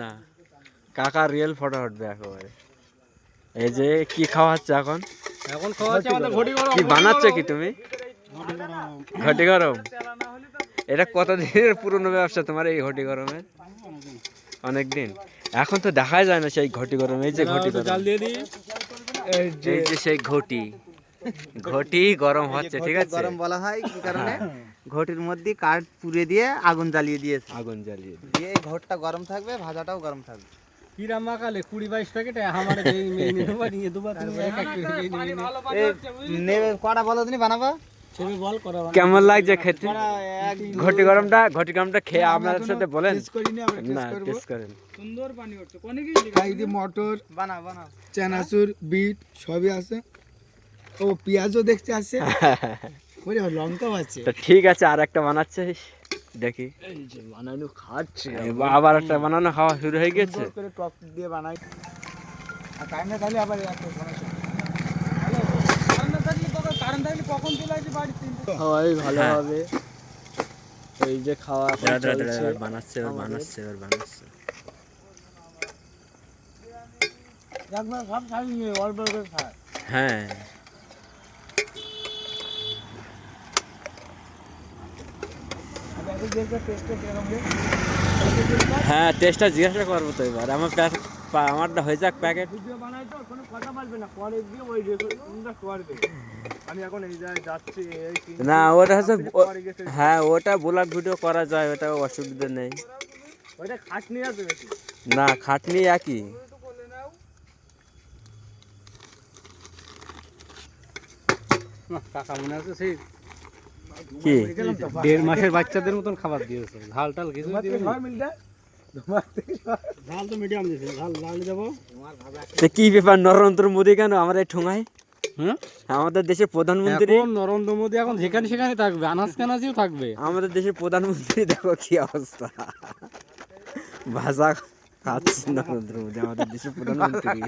না কাকা real photo উঠবে একেবারে। এই যে কি খাওয়াচ্ছে এখন? এখন খাওয়াচ্ছে আমাদের ঘটি গরম। কি বানাচ্ছে কি তুমি? ঘটি গরম। এটা কতদিনের পুরনো ব্যবসা তোমার এই ঘটি গরমের? অনেক দিন। এখন তো দেখাই যায় না সেই ঘটি গরম। এই যে ঘটি গরম, জাল দিয়ে দিই। এই যে সেই ঘটি ঘটি গরম হচ্ছে, ঠিক আছে? গরম বলা হয় কি কারণে? ঘটির মধ্যে কাঠ পুড়ে দিয়ে আগুন জ্বালিয়ে দিয়েছে, আগুন জ্বালিয়ে দিয়ে এই ঘরটা গরম থাকবে, ভাজাটাও গরম থাকবে। কিরা মাকালে 20-22 প্যাকেট আমারে দেই মেইনে দেবা নিয়ে দুবার তুমি এক এক করে নেবে কড়া বলো তুমি বানাবা। ছেলে বল করা কেমন লাগছে খেতে? ঘটি গরমটা খেয়ে আপনাদের সাথে বলেন না, টেস্ট করেন। সুন্দর পানি হচ্ছে কোনে কি এই মটর বানাও বানাও, চানাচুর বিট সবই আছে। ও পেঁয়াজও দেখতে আছে, ওরে লঙ্কাও আছে। তো ঠিক আছে, আর একটা বানাচ্ছে দেখি। এই যে বানানো খাচ্ছে আবার একটা বানানো খাওয়া শুরু হয়ে গেছে। করে টক দিয়ে বানাই, আর টাইম না খালি আবার একটা সমস্যা। কারণ থাকলে কখন চলে আসি বাড়িতে? খাওয়াই ভালো হ্যাঁ। হবে। এই যে খাওয়া এখন চলছে। বানাচ্ছে বানাচ্ছে। একবার সব খাই নিয়ে অল্প করে খায়। হ্যাঁ আমি এখন দেখবো টেস্টটা কিরকম রে। হ্যাঁ, টেস্টটা জিজ্ঞাসা করবো তো এবার। আমারটা হয়ে যাক প্যাকেট। ভিডিও বানাই তো কোনো কথা বলবে না, পরে গিয়ে ওই রেকর্ডিংটা করবে। আমি এখন এই জায়গায় যাচ্ছি, এই না ওটা হচ্ছে হ্যাঁ, ওটা ব্লগ ভিডিও করা যায়, ওটা অসুবিধা নেই। ওইটা খাটনি আছে বেশি। না খাটনি একই। কাকা মনে আছে সেই কি 1.5 মাসের বাচ্চাদের মতন খাবার দিয়েছে, ঝাল টাল কিছু দিবে না। ঝাল তো মিডিয়াম দিয়েছে, ঝাল লাল দেবো। তো কি ব্যাপার, নরেন্দ্র মোদী কেন আমাদের ঠোঙায়? হ্যাঁ, আমাদের দেশের প্রধানমন্ত্রী। এখন নরেন্দ্র মোদী এখন যেখানে সেখানে থাকবে, আনাজ কানাজিও থাকবে। আমাদের দেশের প্রধানমন্ত্রী দেখো কি অবস্থা, ভাজা খাচ্ছে নরেন্দ্র মোদী, আমাদের দেশের প্রধানমন্ত্রী।